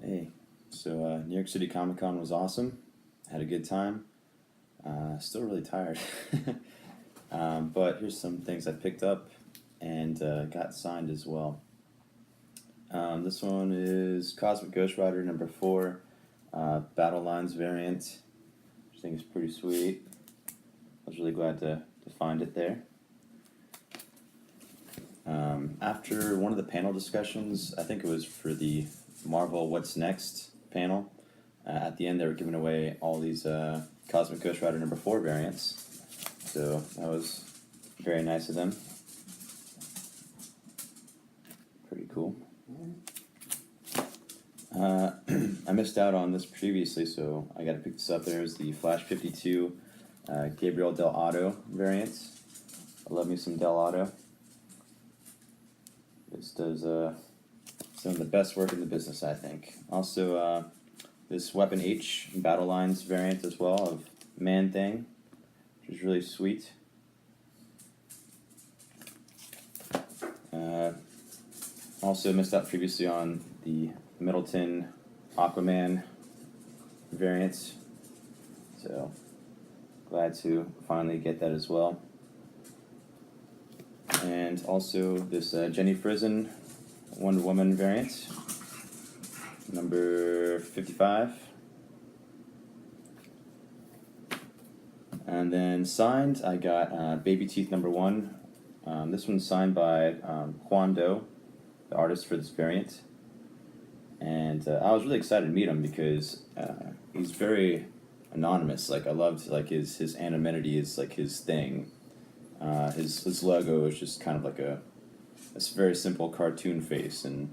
Hey, so New York City Comic Con was awesome. Had a good time. Still really tired. But here's some things I picked up and got signed as well. This one is Cosmic Ghost Rider #4, Battle Lines variant, which I think is pretty sweet. I was really glad to find it there. After one of the panel discussions, I think it was for the Marvel What's Next panel, at the end they were giving away all these Cosmic Ghost Rider #4 variants. So that was very nice of them. Pretty cool. I missed out on this previously, so I got to pick this up. There's the Flash 52 Gabriel Del Otto variant. I love me some Del Otto. This does some of the best work in the business, I think. Also, this Weapon H Battle Lines variant as well of Man-Thing, which is really sweet. Also missed out previously on the Middleton Aquaman variants, so glad to finally get that as well. And also this Jenny Frison Wonder Woman variant, number 55. And then signed, I got Baby Teeth #1. This one's signed by Kwon Do, the artist for this variant. And I was really excited to meet him because he's very anonymous. Like, I loved like his anonymity is like his thing. His logo is just kind of like a very simple cartoon face, and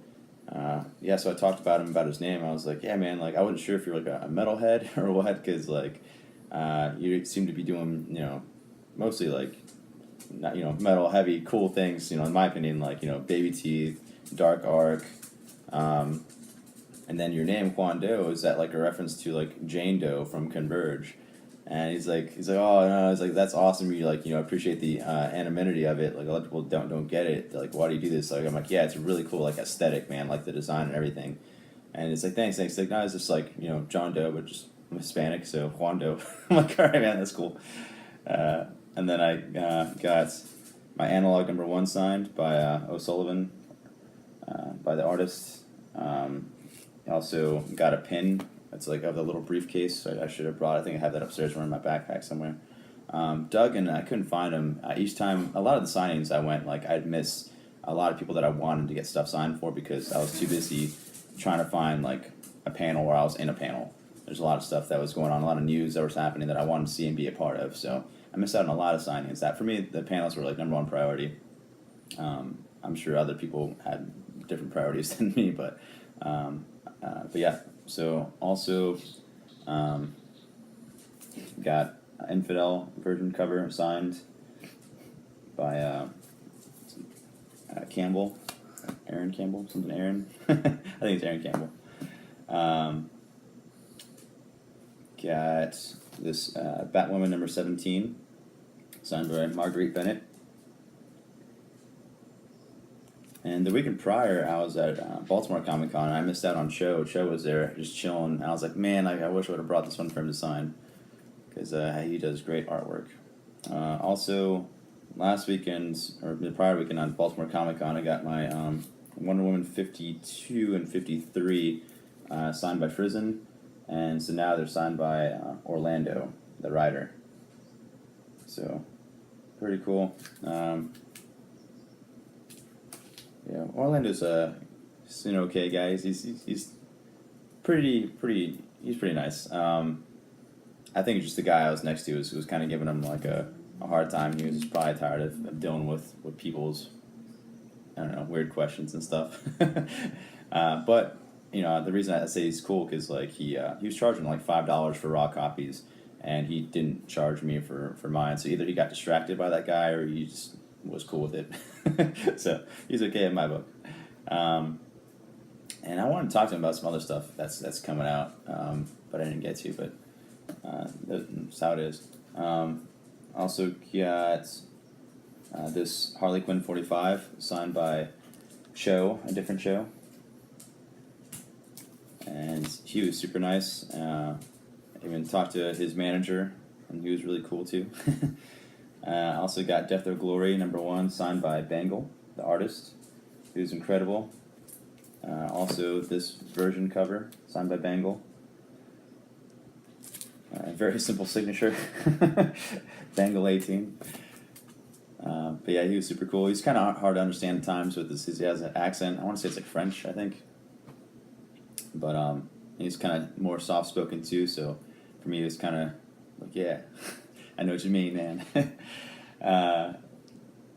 yeah, so I talked about him, about his name. I was like, yeah, man, like I wasn't sure if you're like a metalhead or what, because like you seem to be doing, mostly like not, metal heavy cool things, in my opinion, like, Baby Teeth, Dark Arc, and then your name Kwon Do, is that like a reference to like Jane Doe from Converge? And he's like, oh no, it's like, that's awesome. You like, appreciate the anonymity of it. Like, a lot of people don't get it. Like, why do you do this? Like, I'm like, yeah, it's a really cool like aesthetic, man. Like the design and everything. And it's like, thanks. Like, no, it's just like, John Doe, but just I'm Hispanic, so Juan Doe. I'm like, all right, man, that's cool. And then I got my analog #1 signed by O'Sullivan, by the artist. I also got a pin. It's like of the little briefcase. I should have brought. I think I have that upstairs or in my backpack somewhere. Doug, and I couldn't find him. Each time, a lot of the signings I went, like I'd miss a lot of people that I wanted to get stuff signed for because I was too busy trying to find like a panel where I was in a panel. There's a lot of stuff that was going on, a lot of news that was happening that I wanted to see and be a part of. So I missed out on a lot of signings. That for me, the panels were like #1 priority. I'm sure other people had different priorities than me, but yeah. So also got Infidel version cover signed by Campbell, Aaron Campbell, something Aaron. I think it's Aaron Campbell. Got this Batwoman #17 signed by Marguerite Bennett. And the weekend prior, I was at Baltimore Comic Con, and I missed out on Cho. Cho was there just chilling, and I was like, man, I wish I would have brought this one for him to sign, because he does great artwork. Also, last weekend, or the prior weekend on Baltimore Comic Con, I got my Wonder Woman 52 and 53 signed by Frison, and so now they're signed by Orlando, the writer. So, pretty cool. Yeah, Orlando's he's an okay guy. He's pretty nice. I think just the guy I was next to was kind of giving him like a hard time. He was just probably tired of dealing with people's, I don't know, weird questions and stuff. But the reason I say he's cool because like he was charging like $5 for raw copies, and he didn't charge me for mine. So either he got distracted by that guy or he just was cool with it. So he's okay in my book. And I wanted to talk to him about some other stuff that's coming out, but I didn't get to. But that's how it is. Also got this Harley Quinn 45 signed by Cho, a different Cho. and he was super nice. Even talked to his manager, and he was really cool too. Also got Death of Glory #1 signed by Bangle, the artist. He was incredible. Also this version cover signed by Bangle. Very simple signature. Bangle 18. But yeah, he was super cool. He's kind of hard to understand at times with this. He has an accent. I want to say it's like French, I think. But he's kind of more soft spoken too. So for me, it was kind of like, yeah, I know what you mean, man.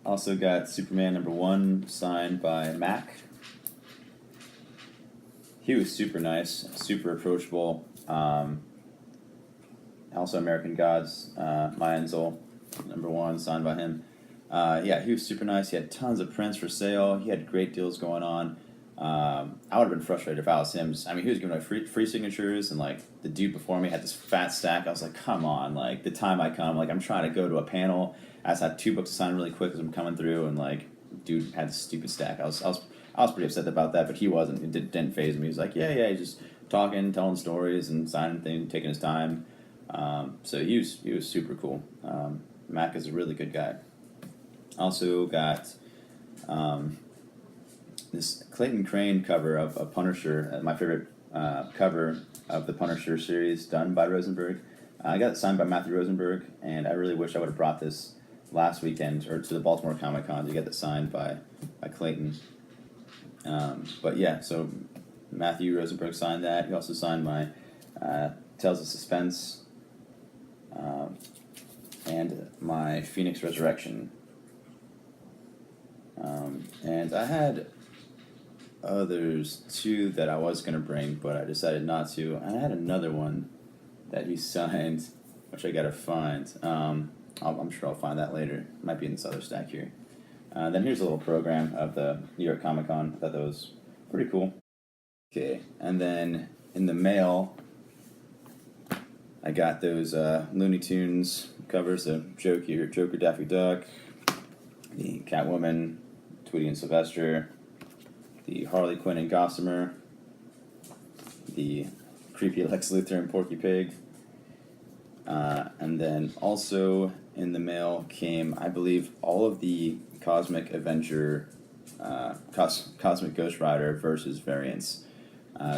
Also got Superman #1 signed by Mac. He was super nice, super approachable. Also American Gods, Maya Angelou, #1 signed by him. Yeah, he was super nice. He had tons of prints for sale. He had great deals going on. I would have been frustrated if I was him. I mean, he was giving away free signatures, and like the dude before me had this fat stack. I was like, come on, like the time I come, like I'm trying to go to a panel. I just had 2 books to sign really quick as I'm coming through, and like dude had this stupid stack. I was pretty upset about that, but he wasn't. It didn't faze me. He was like, yeah, he's just talking, telling stories, and signing things, taking his time. So he was super cool. Mac is a really good guy. Also got this Clayton Crane cover of Punisher, my favorite cover of the Punisher series done by Rosenberg. I got it signed by Matthew Rosenberg, and I really wish I would have brought this last weekend or to the Baltimore Comic Con to get it signed by Clayton. But yeah, so Matthew Rosenberg signed that. He also signed my Tales of Suspense and my Phoenix Resurrection. And I had others too that I was going to bring, but I decided not to. And I had another one that he signed, which I got to find. I'm sure I'll find that later. It might be in this other stack here. Then here's a little program of the New York Comic Con. I thought that was pretty cool. Okay, and then in the mail, I got those Looney Tunes covers, the Joker Daffy Duck, the Catwoman, Tweety and Sylvester, the Harley Quinn and Gossamer, the creepy Lex Luthor and Porky Pig, and then also in the mail came, I believe, all of the Cosmic Avenger, Cosmic Ghost Rider versus variants.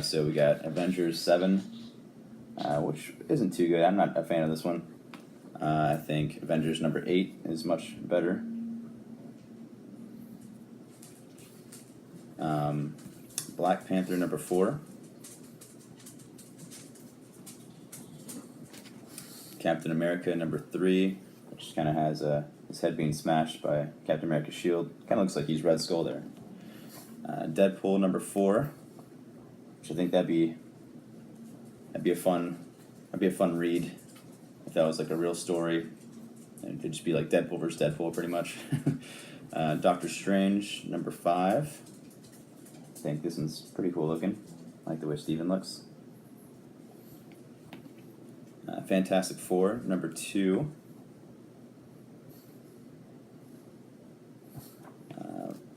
So we got Avengers 7, which isn't too good. I'm not a fan of this one. I think Avengers #8 is much better. Black Panther #4. Captain America #3, which kind of has his head being smashed by Captain America's shield. Kind of looks like he's Red Skull there. Deadpool #4, which I think that'd be a fun read if that was like a real story. And it could just be like Deadpool versus Deadpool, pretty much. Doctor Strange #5. I think this one's pretty cool looking. I like the way Steven looks. Fantastic Four #2.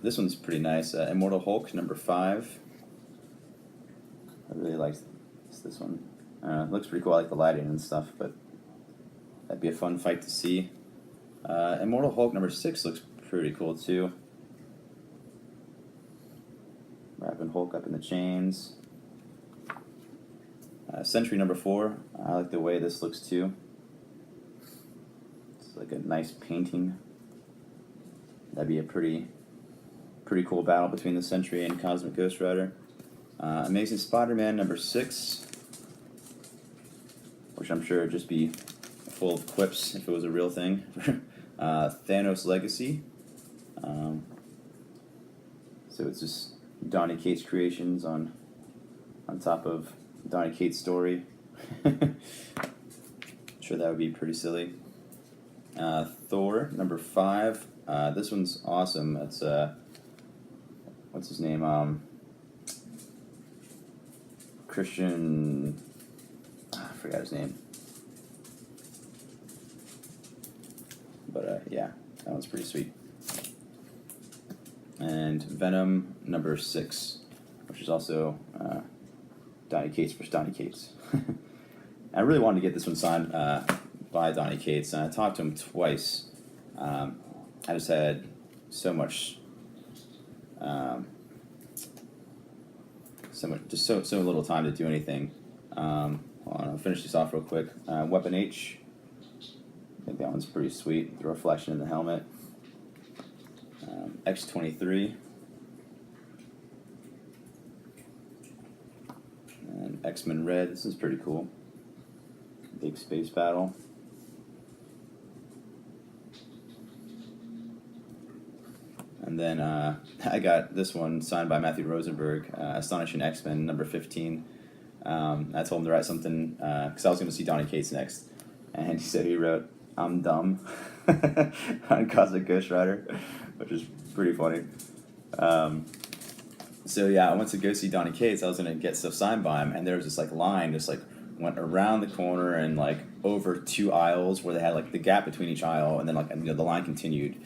This one's pretty nice. Immortal Hulk #5. I really like this one. It looks pretty cool. I like the lighting and stuff, but that'd be a fun fight to see. Immortal Hulk #6 looks pretty cool too. Wrapping Hulk up in the chains. Sentry #4. I like the way this looks too. It's like a nice painting. That'd be a pretty cool battle between the Sentry and Cosmic Ghost Rider. Amazing Spider-Man #6, which I'm sure would just be full of quips if it was a real thing. Thanos Legacy. So it's just Donny Cates Creations on top of Donny Cates' story. I'm sure that would be pretty silly. Thor #5. This one's awesome. It's what's his name? Christian. I forgot his name. But yeah, that one's pretty sweet. And Venom #6, which is also Donny Cates versus Donny Cates. I really wanted to get this one signed by Donny Cates, and I talked to him twice. I just had so much, so little time to do anything. Hold on, I'll finish this off real quick. Weapon H. I think that one's pretty sweet. The reflection in the helmet. X-23. And X-Men Red. This is pretty cool. Big space battle. And then I got this one signed by Matthew Rosenberg, Astonishing X-Men number 15. I told him to write something because I was going to see Donny Cates next, and he said he wrote "I'm dumb" on Cosmic Ghost Rider, which is pretty funny. So yeah, I went to go see Donny Cates. I was going to get stuff signed by him, and there was this like line just like went around the corner and like over 2 aisles where they had like the gap between each aisle, and then like the line continued.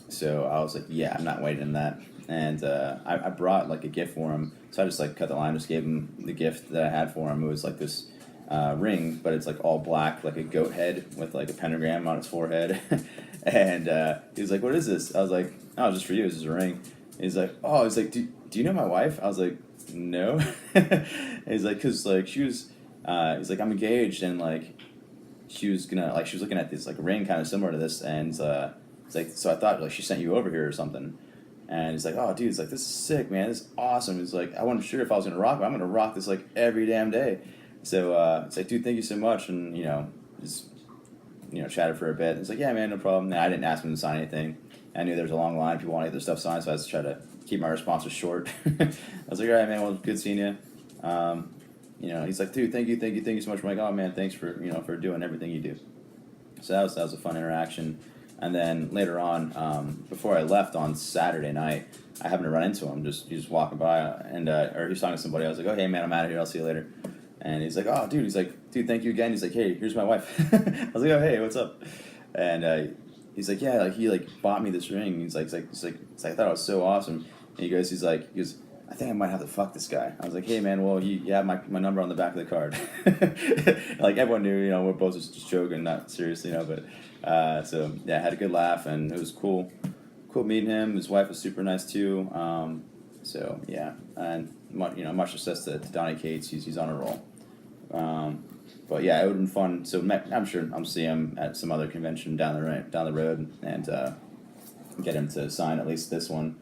So I was like, yeah, I'm not waiting in that. And I brought like a gift for him. So I just like cut the line, just gave him the gift that I had for him. It was like this ring, but it's like all black, like a goat head with like a pentagram on its forehead. And he was like, what is this? I was like, oh, just for you. This is a ring. He's like, oh, he's like, do you know my wife? I was like, no. He's like, cause like she was, he's like, I'm engaged, and like she was looking at this like ring kind of similar to this, and it's like, so I thought like she sent you over here or something. And he's like, oh, dude, it's like, this is sick, man. This is awesome. He's like, I wasn't sure if I was going to rock it, but I'm going to rock this, like, every damn day. So it's like, dude, thank you so much. And, just, chatted for a bit. It's like, yeah, man, no problem. Nah, I didn't ask him to sign anything. I knew there was a long line. People wanted their stuff signed, so I just tried to keep my responses short. I was like, all right, man, well, good seeing you. He's like, dude, thank you so much. I'm like, oh, man, thanks for, for doing everything you do. So that was a fun interaction. And then later on, before I left on Saturday night, I happened to run into him. He was walking by, and or he was talking to somebody. I was like, "Oh, hey man, I'm out of here. I'll see you later." And he's like, "Oh, dude." He's like, "Dude, thank you again." He's like, "Hey, here's my wife." I was like, "Oh, hey, what's up?" And he's like, "Yeah, like he like bought me this ring." He's like, I thought it was so awesome. And he goes, I think I might have to fuck this guy. I was like, hey man, well you have my number on the back of the card. Like everyone knew, we're both just joking, not serious, but so yeah, I had a good laugh, and it was cool meeting him. His wife was super nice too. So yeah, and much success to Donny Cates. He's on a roll. But yeah, it would have been fun. So I'm sure I'll see him at some other convention down the road, and get him to sign at least this one.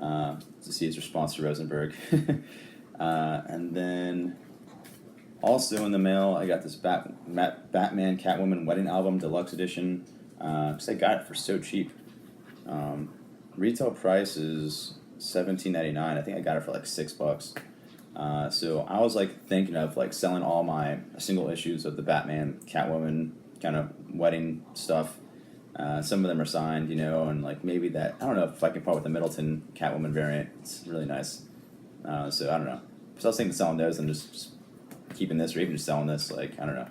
To see his response to Rosenberg. And then also in the mail, I got this Batman Catwoman Wedding Album Deluxe Edition, because I got it for so cheap. Retail price is $17.99. I think I got it for like $6. So I was like thinking of like selling all my single issues of the Batman Catwoman kind of wedding stuff. Some of them are signed, and like maybe that, I don't know if I can part with the Middleton Catwoman variant. It's really nice. So I don't know. So I was thinking of selling those and just keeping this, or even just selling this, like, I don't know.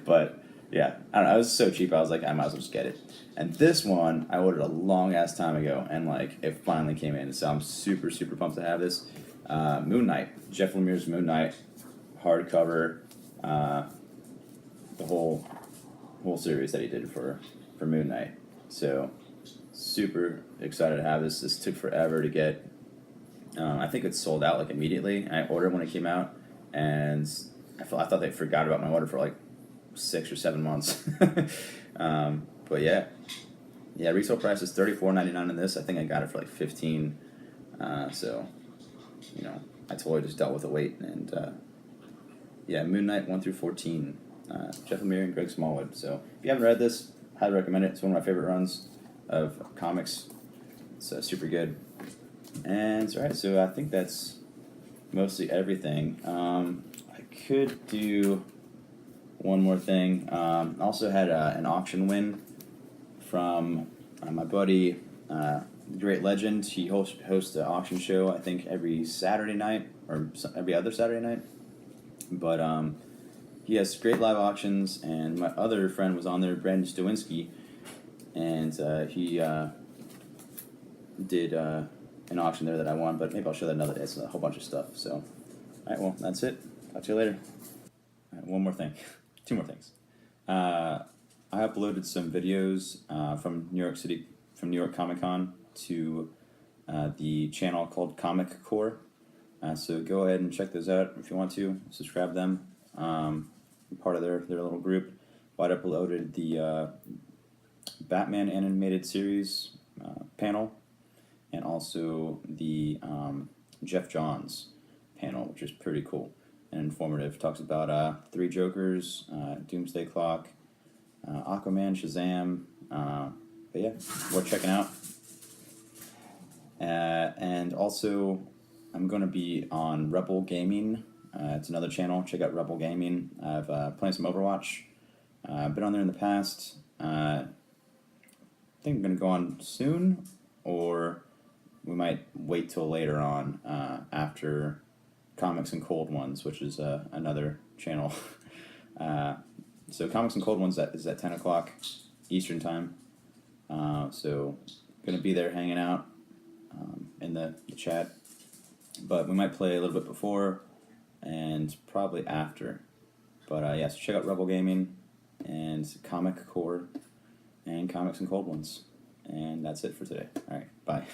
But yeah, I don't know. It was so cheap, I was like, I might as well just get it. And this one, I ordered a long ass time ago, and like, it finally came in. So I'm super, super pumped to have this. Moon Knight, Jeff Lemire's Moon Knight, hardcover, the whole series that he did for Moon Knight. So super excited to have this. This took forever to get. I think it sold out like immediately. I ordered when it came out, and I thought they forgot about my order for like 6 or 7 months. But yeah, retail price is $34.99 in this. I think I got it for like $15. So I totally just dealt with the wait. And Moon Knight 1 through 14. Jeff Lemire and Greg Smallwood. So if you haven't read this, highly recommend it. It's one of my favorite runs of comics. It's super good. And all right, so I think that's mostly everything. I could do one more thing. Also had an auction win from my buddy, Great Legend. He hosts an auction show, I think, every Saturday night or every other Saturday night. But he has great live auctions, and my other friend was on there, Brandon Stowinski, and he did an auction there that I won, but maybe I'll show that another day. It's a whole bunch of stuff. So, all right, well, that's it. Talk to you later. All right, one more thing, two more things. I uploaded some videos from New York City, from New York Comic Con to the channel called Comic Core. So go ahead and check those out if you want to. Subscribe them. I'm part of their little group. But I uploaded the Batman animated series panel, and also the Jeff Johns panel, which is pretty cool and informative. Talks about Three Jokers, Doomsday Clock, Aquaman, Shazam. But yeah, worth checking out. And also, I'm going to be on Rebel Gaming. It's another channel. Check out Rebel Gaming. I've playing some Overwatch. Been on there in the past. I think I'm going to go on soon, or we might wait till later on after Comics and Cold Ones, which is another channel. So Comics and Cold Ones is at 10 o'clock Eastern Time. So going to be there hanging out in the chat. But we might play a little bit before and probably after. But yeah, so check out Rebel Gaming and Comic Core and Comics and Cold Ones. And that's it for today. All right, bye.